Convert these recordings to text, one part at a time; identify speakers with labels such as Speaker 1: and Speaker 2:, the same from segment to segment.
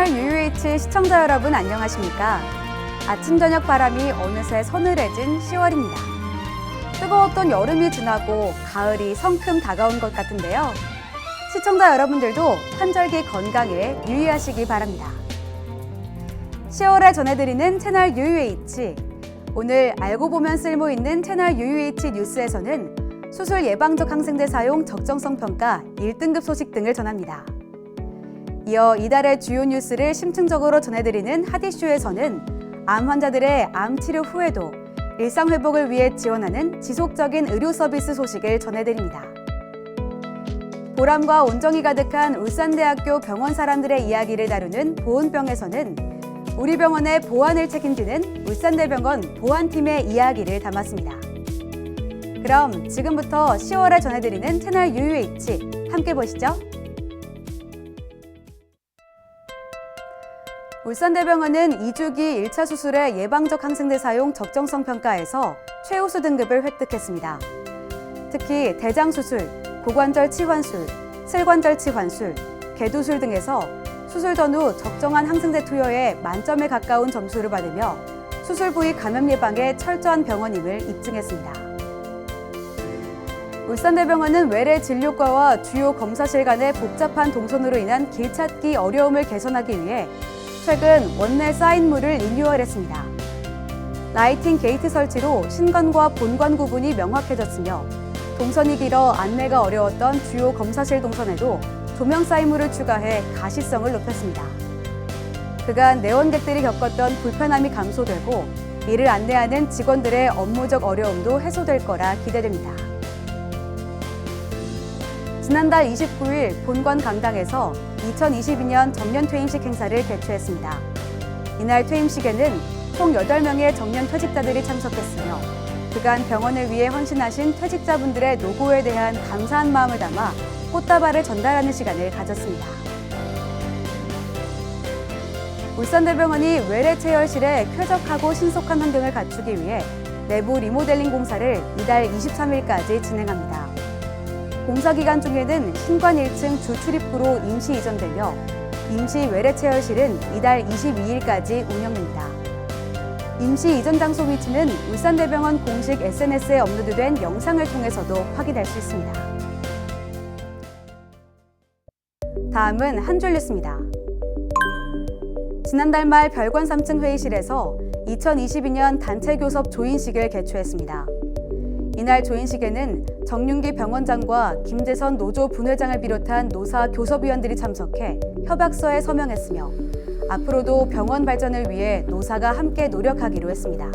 Speaker 1: 채널 UUH 시청자 여러분 안녕하십니까? 아침 저녁 바람이 어느새 서늘해진 10월입니다. 뜨거웠던 여름이 지나고 가을이 성큼 다가온 것 같은데요. 시청자 여러분들도 환절기 건강에 유의하시기 바랍니다. 10월에 전해드리는 채널 UUH. 오늘 알고 보면 쓸모 있는 채널 UUH 뉴스에서는 수술 예방적 항생제 사용 적정성 평가 1등급 소식 등을 전합니다. 이어 이달의 주요 뉴스를 심층적으로 전해드리는 핫이슈에서는 암 환자들의 암 치료 후에도 일상 회복을 위해 지원하는 지속적인 의료 서비스 소식을 전해드립니다. 보람과 온정이 가득한 울산대학교 병원 사람들의 이야기를 다루는 보온병에서는 우리 병원의 보안을 책임지는 울산대병원 보안팀의 이야기를 담았습니다. 그럼 지금부터 10월에 전해드리는 채널 UUH 함께 보시죠. 울산대병원은 2주기 1차 수술의 예방적 항생제 사용 적정성 평가에서 최우수 등급을 획득했습니다. 특히 대장수술, 고관절 치환술, 슬관절 치환술, 개두술 등에서 수술 전후 적정한 항생제 투여에 만점에 가까운 점수를 받으며 수술 부위 감염 예방에 철저한 병원임을 입증했습니다. 울산대병원은 외래 진료과와 주요 검사실 간의 복잡한 동선으로 인한 길 찾기 어려움을 개선하기 위해 최근 원내 사인물을 리뉴얼했습니다. 라이팅 게이트 설치로 신관과 본관 구분이 명확해졌으며 동선이 길어 안내가 어려웠던 주요 검사실 동선에도 조명 사인물을 추가해 가시성을 높였습니다. 그간 내원객들이 겪었던 불편함이 감소되고 이를 안내하는 직원들의 업무적 어려움도 해소될 거라 기대됩니다. 지난달 29일 본관 강당에서 2022년 정년 퇴임식 행사를 개최했습니다. 이날 퇴임식에는 총 8명의 정년 퇴직자들이 참석했으며 그간 병원을 위해 헌신하신 퇴직자분들의 노고에 대한 감사한 마음을 담아 꽃다발을 전달하는 시간을 가졌습니다. 울산대병원이 외래 체열실에 쾌적하고 신속한 환경을 갖추기 위해 내부 리모델링 공사를 이달 23일까지 진행합니다. 공사 기간 중에는 신관 1층 주 출입구로 임시 이전되며 임시 외래 체열실은 이달 22일까지 운영됩니다. 임시 이전 장소 위치는 울산대병원 공식 SNS에 업로드된 영상을 통해서도 확인할 수 있습니다. 다음은 한 줄 뉴스입니다. 지난달 말 별관 3층 회의실에서 2022년 단체 교섭 조인식을 개최했습니다. 이날 조인식에는 정윤기 병원장과 김재선 노조 분회장을 비롯한 노사 교섭위원들이 참석해 협약서에 서명했으며 앞으로도 병원 발전을 위해 노사가 함께 노력하기로 했습니다.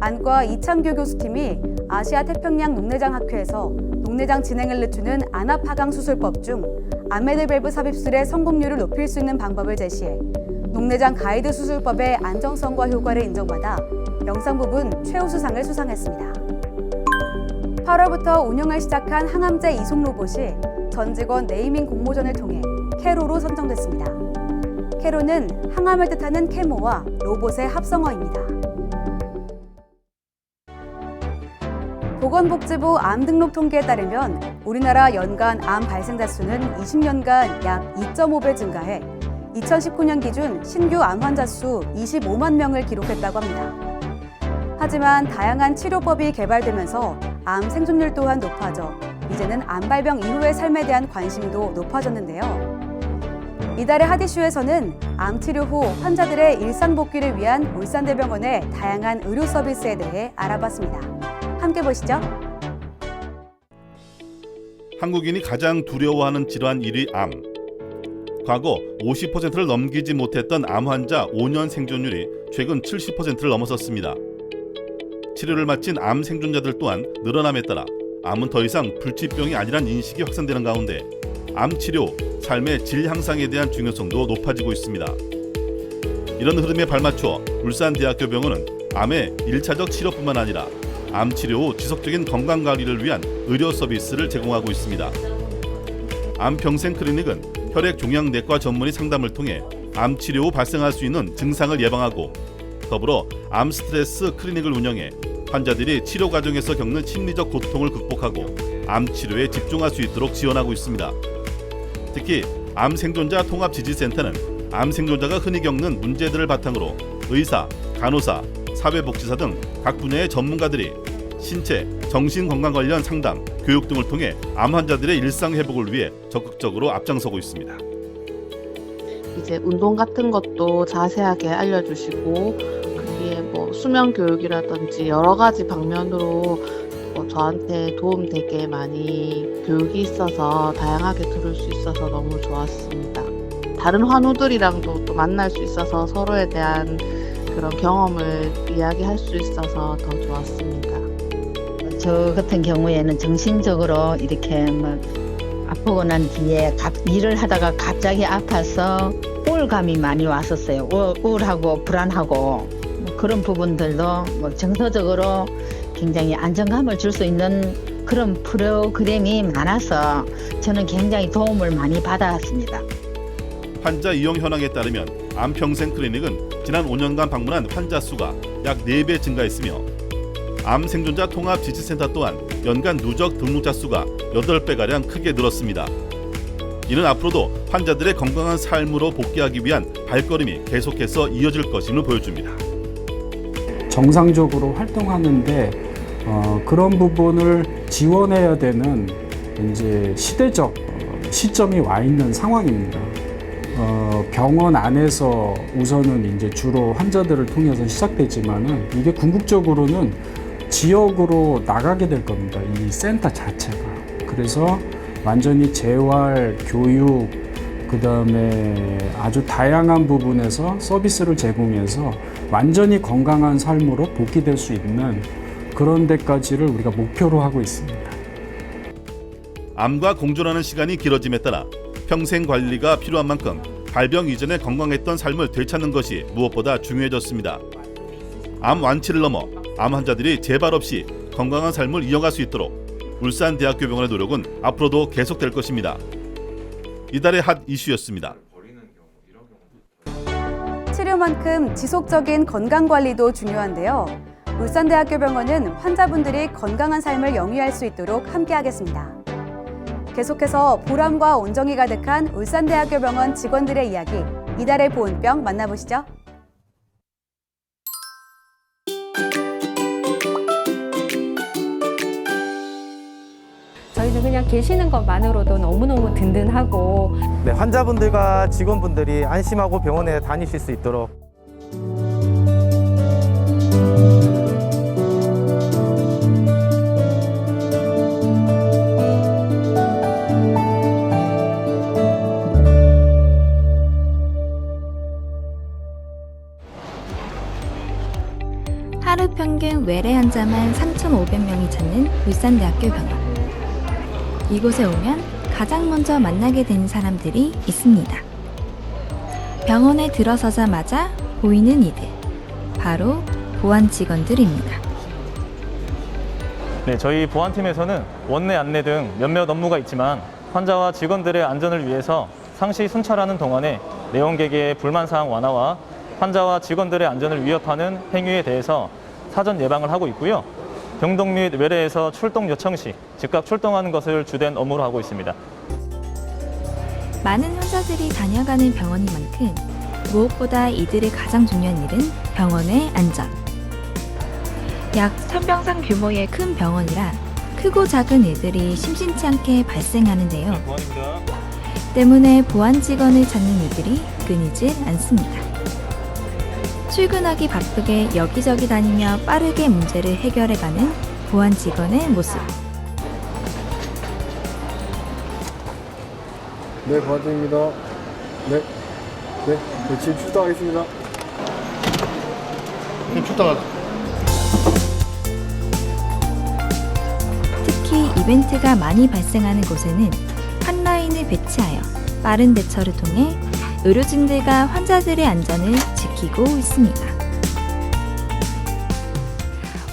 Speaker 1: 안과 이창규 교수팀이 아시아 태평양 녹내장 학회에서 녹내장 진행을 늦추는 안압하강 수술법 중 아메드 밸브 삽입술의 성공률을 높일 수 있는 방법을 제시해 녹내장 가이드 수술법의 안정성과 효과를 인정받아 영상 부분 최우수상을 수상했습니다. 8월부터 운영을 시작한 항암제 이송 로봇이 전 직원 네이밍 공모전을 통해 캐로로 선정됐습니다. 캐로는 항암을 뜻하는 케모와 로봇의 합성어입니다. 보건복지부 암 등록 통계에 따르면 우리나라 연간 암 발생자 수는 20년간 약 2.5배 증가해 2019년 기준 신규 암 환자 수 25만 명을 기록했다고 합니다. 하지만 다양한 치료법이 개발되면서 암 생존율 또한 높아져 이제는 암 발병 이후의 삶에 대한 관심도 높아졌는데요. 이달의 핫이슈에서는 암 치료 후 환자들의 일상 복귀를 위한 울산대병원의 다양한 의료 서비스에 대해 알아봤습니다. 함께 보시죠.
Speaker 2: 한국인이 가장 두려워하는 질환 1위 암. 과거 50%를 넘기지 못했던 암 환자 5년 생존율이 최근 70%를 넘어섰습니다. 치료를 마친 암 생존자들 또한 늘어남에 따라 암은 더 이상 불치병이 아니란 인식이 확산되는 가운데 암 치료, 삶의 질 향상에 대한 중요성도 높아지고 있습니다. 이런 흐름에 발맞춰 울산대학교병원은 암의 1차적 치료뿐만 아니라 암 치료 후 지속적인 건강 관리를 위한 의료 서비스를 제공하고 있습니다. 암 평생 클리닉은 혈액 종양 내과 전문의 상담을 통해 암 치료 후 발생할 수 있는 증상을 예방하고 더불어 암 스트레스 클리닉을 운영해 환자들이 치료 과정에서 겪는 심리적 고통을 극복하고 암 치료에 집중할 수 있도록 지원하고 있습니다. 특히 암 생존자 통합 지지센터는 암 생존자가 흔히 겪는 문제들을 바탕으로 의사, 간호사, 사회복지사 등 각 분야의 전문가들이 신체, 정신 건강 관련 상담, 교육 등을 통해 암 환자들의 일상 회복을 위해 적극적으로 앞장서고 있습니다.
Speaker 3: 이제 운동 같은 것도 자세하게 알려주시고 거기에 뭐 수면 교육이라든지 여러 가지 방면으로 저한테 도움되게 많이 교육이 있어서 다양하게 들을 수 있어서 너무 좋았습니다. 다른 환우들이랑도 또 만날 수 있어서 서로에 대한 그런 경험을 이야기할 수 있어서 더 좋았습니다.
Speaker 4: 저 같은 경우에는 정신적으로 이렇게 막 아프고 난 뒤에 일을 하다가 갑자기 아파서 우울감이 많이 왔었어요. 우울하고 불안하고 뭐 그런 부분들도 뭐 정서적으로 굉장히 안정감을 줄 수 있는 그런 프로그램이 많아서 저는 굉장히 도움을 많이 받았습니다.
Speaker 2: 환자 이용 현황에 따르면 암평생 클리닉은 지난 5년간 방문한 환자 수가 약 4배 증가했으며 암 생존자 통합 지지센터 또한 연간 누적 등록자 수가 8배가량 크게 늘었습니다. 이는 앞으로도 환자들의 건강한 삶으로 복귀하기 위한 발걸음이 계속해서 이어질 것임을 보여줍니다.
Speaker 5: 정상적으로 활동하는데 그런 부분을 지원해야 되는 이제 시대적 시점이 와 있는 상황입니다. 병원 안에서 우선은 이제 주로 환자들을 통해서 시작되지만은 이게 궁극적으로는 지역으로 나가게 될 겁니다. 이 센터 자체가. 그래서 완전히 재활, 교육, 그다음에 아주 다양한 부분에서 서비스를 제공해서 완전히 건강한 삶으로 복귀될 수 있는 그런 데까지를 우리가 목표로 하고 있습니다.
Speaker 2: 암과 공존하는 시간이 길어짐에 따라 평생 관리가 필요한 만큼 발병 이전에 건강했던 삶을 되찾는 것이 무엇보다 중요해졌습니다. 암 완치를 넘어 암 환자들이 재발 없이 건강한 삶을 이어갈 수 있도록 울산대학교병원의 노력은 앞으로도 계속될 것입니다. 이달의 핫 이슈였습니다.
Speaker 1: 치료만큼 지속적인 건강관리도 중요한데요. 울산대학교병원은 환자분들이 건강한 삶을 영위할 수 있도록 함께하겠습니다. 계속해서 보람과 온정이 가득한 울산대학교병원 직원들의 이야기, 이달의 보온병 만나보시죠.
Speaker 6: 저희는 그냥 계시는 것만으로도 너무너무 든든하고
Speaker 7: 네, 환자분들과 직원분들이 안심하고 병원에 다니실 수 있도록
Speaker 8: 하루 평균 외래 환자만 3,500명이 찾는 울산대학교 병원. 이곳에 오면 가장 먼저 만나게 되는 사람들이 있습니다. 병원에 들어서자마자 보이는 이들, 바로 보안 직원들입니다.
Speaker 7: 네, 저희 보안팀에서는 원내 안내 등 몇몇 업무가 있지만 환자와 직원들의 안전을 위해서 상시 순찰하는 동안에 내원객의 불만사항 완화와 환자와 직원들의 안전을 위협하는 행위에 대해서 사전 예방을 하고 있고요. 병동 및 외래에서 출동 요청 시 즉각 출동하는 것을 주된 업무로 하고 있습니다.
Speaker 8: 많은 환자들이 다녀가는 병원인 만큼 무엇보다 이들의 가장 중요한 일은 병원의 안전. 약 1000병상 규모의 큰 병원이라 크고 작은 일들이 심심치 않게 발생하는데요. 때문에 보안 직원을 찾는 이들이 끊이질 않습니다. 출근하기 바쁘게 여기저기 다니며 빠르게 문제를 해결해가는 보안 직원의 모습.
Speaker 9: 네, 보안팀입니다. 네, 지금 출동하겠습니다. 출동하자.
Speaker 8: 특히 이벤트가 많이 발생하는 곳에는 한 라인을 배치하여 빠른 대처를 통해 의료진들과 환자들의 안전을 지키고 있습니다.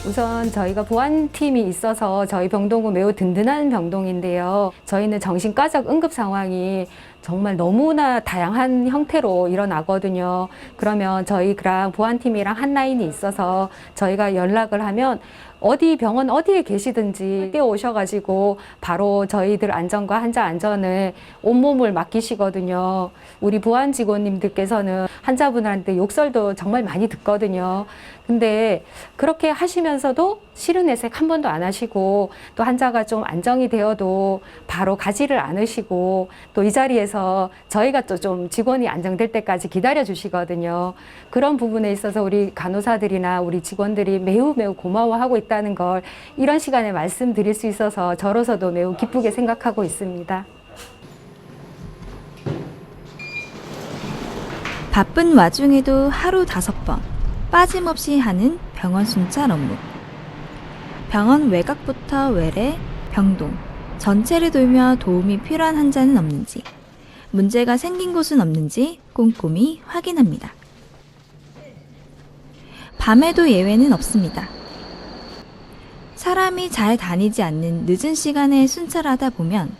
Speaker 6: 우선 저희가 보안팀이 있어서 저희 병동은 매우 든든한 병동인데요. 저희는 정신과적 응급 상황이 정말 너무나 다양한 형태로 일어나거든요. 그러면 저희랑 보안팀이랑 한 라인이 있어서 저희가 연락을 하면 어디 병원 어디에 계시든지 뛰어오셔가지고 바로 저희들 안전과 환자 안전을 온몸을 맡기시거든요. 우리 보안 직원님들께서는 환자분한테 욕설도 정말 많이 듣거든요. 근데 그렇게 하시면서도 싫은 내색 한 번도 안 하시고 또 환자가 좀 안정이 되어도 바로 가지를 않으시고 또 이 자리에서 저희가 또 좀 직원이 안정될 때까지 기다려 주시거든요. 그런 부분에 있어서 우리 간호사들이나 우리 직원들이 매우 고마워하고 있다는 걸 이런 시간에 말씀드릴 수 있어서 저로서도 매우 기쁘게 생각하고 있습니다.
Speaker 8: 바쁜 와중에도 하루 5번 빠짐없이 하는 병원 순찰 업무. 병원 외곽부터 외래, 병동 전체를 돌며 도움이 필요한 환자는 없는지, 문제가 생긴 곳은 없는지 꼼꼼히 확인합니다. 밤에도 예외는 없습니다. 사람이 잘 다니지 않는 늦은 시간에 순찰하다 보면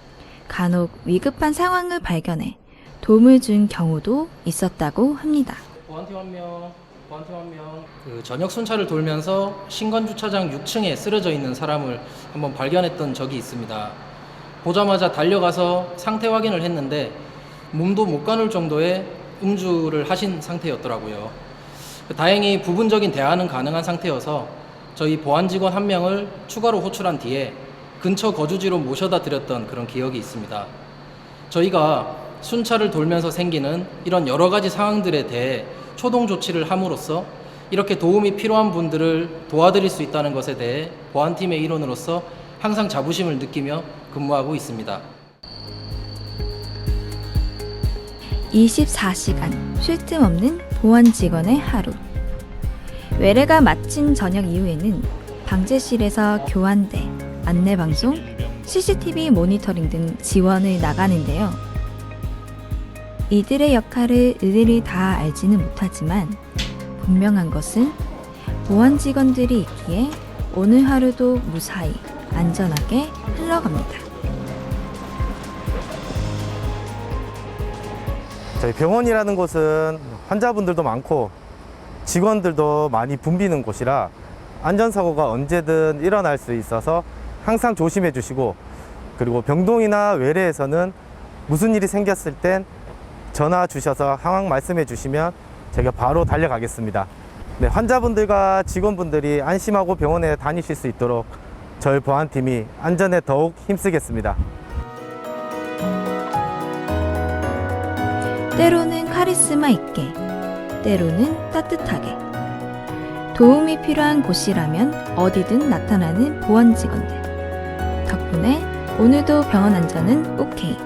Speaker 8: 간혹 위급한 상황을 발견해 도움을 준 경우도 있었다고 합니다.
Speaker 10: 보안팀 한 명. 그 저녁 순찰을 돌면서 신관주차장 6층에 쓰러져 있는 사람을 한번 발견했던 적이 있습니다. 보자마자 달려가서 상태 확인을 했는데 몸도 못 가눌 정도의 음주를 하신 상태였더라고요. 다행히 부분적인 대안은 가능한 상태여서 저희 보안 직원 한 명을 추가로 호출한 뒤에 근처 거주지로 모셔다 드렸던 그런 기억이 있습니다. 저희가 순찰을 돌면서 생기는 이런 여러 가지 상황들에 대해 초동 조치를 함으로써 이렇게 도움이 필요한 분들을 도와드릴 수 있다는 것에 대해 보안팀의 일원으로서 항상 자부심을 느끼며 근무하고 있습니다.
Speaker 8: 24시간 쉴 틈 없는 보안 직원의 하루. 외래가 마친 저녁 이후에는 방제실에서 교환대, 안내방송, CCTV 모니터링 등 지원을 나가는데요. 이들의 역할을 일일이 다 알지는 못하지만 분명한 것은 보안 직원들이 있기에 오늘 하루도 무사히 안전하게 흘러갑니다.
Speaker 11: 저희 병원이라는 곳은 환자분들도 많고 직원들도 많이 붐비는 곳이라 안전사고가 언제든 일어날 수 있어서 항상 조심해 주시고, 그리고 병동이나 외래에서는 무슨 일이 생겼을 땐 전화 주셔서 상황 말씀해 주시면 제가 바로 달려가겠습니다. 네, 환자분들과 직원분들이 안심하고 병원에 다니실 수 있도록 저희 보안팀이 안전에 더욱 힘쓰겠습니다.
Speaker 8: 때로는 카리스마 있게, 때로는 따뜻하게. 도움이 필요한 곳이라면 어디든 나타나는 보안 직원들. 덕분에 오늘도 병원 안전은 오케이.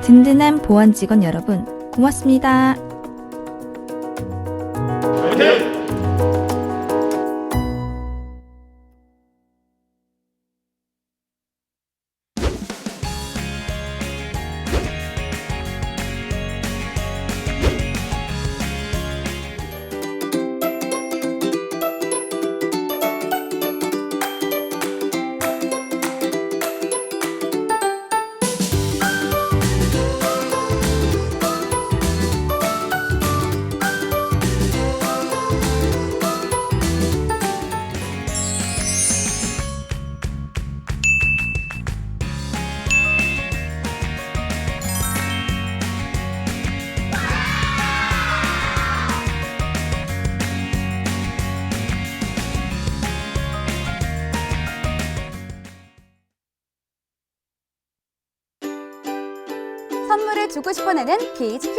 Speaker 8: 든든한 보안 직원 여러분, 고맙습니다.
Speaker 1: 선물을 주고 싶어내는 퀴즈.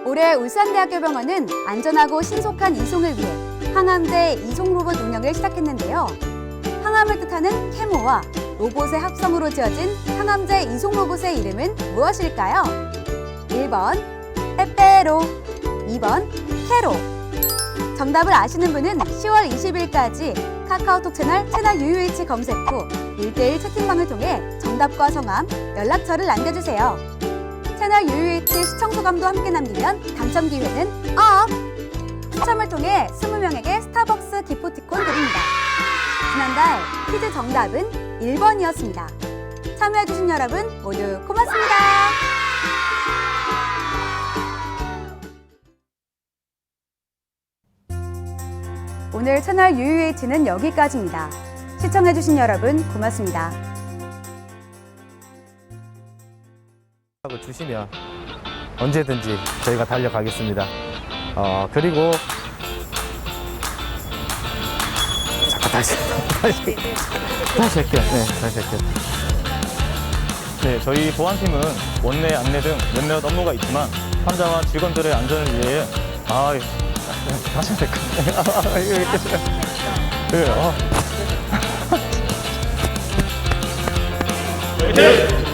Speaker 1: 올해 울산대학교병원은 안전하고 신속한 이송을 위해 항암제 이송 로봇 운영을 시작했는데요. 항암을 뜻하는 케모와 로봇의 합성으로 지어진 항암제 이송 로봇의 이름은 무엇일까요? 1번 빼빼로, 2번 캐로. 정답을 아시는 분은 10월 20일까지 카카오톡 채널 유유일치 검색 후 1대1 채팅방을 통해 정답과 성함, 연락처를 남겨주세요. 채널 유유일치 시청 소감도 함께 남기면 당첨 기회는 업! 추첨을 통해 20명에게 스타벅스 기프티콘 드립니다. 지난달 퀴즈 정답은 1번이었습니다. 참여해주신 여러분 모두 고맙습니다. 오늘 채널 UUH는 여기까지입니다. 시청해주신 여러분 고맙습니다.
Speaker 11: 하고 주시면 언제든지 저희가 달려가겠습니다. 그리고 잠깐 다시 할게요. 네, 다시 할게요.
Speaker 7: 네, 저희 보안팀은 원내, 안내 등 몇몇 업무가 있지만 환자와 직원들의 안전을 위해 다시 할까요? 이렇게. 네,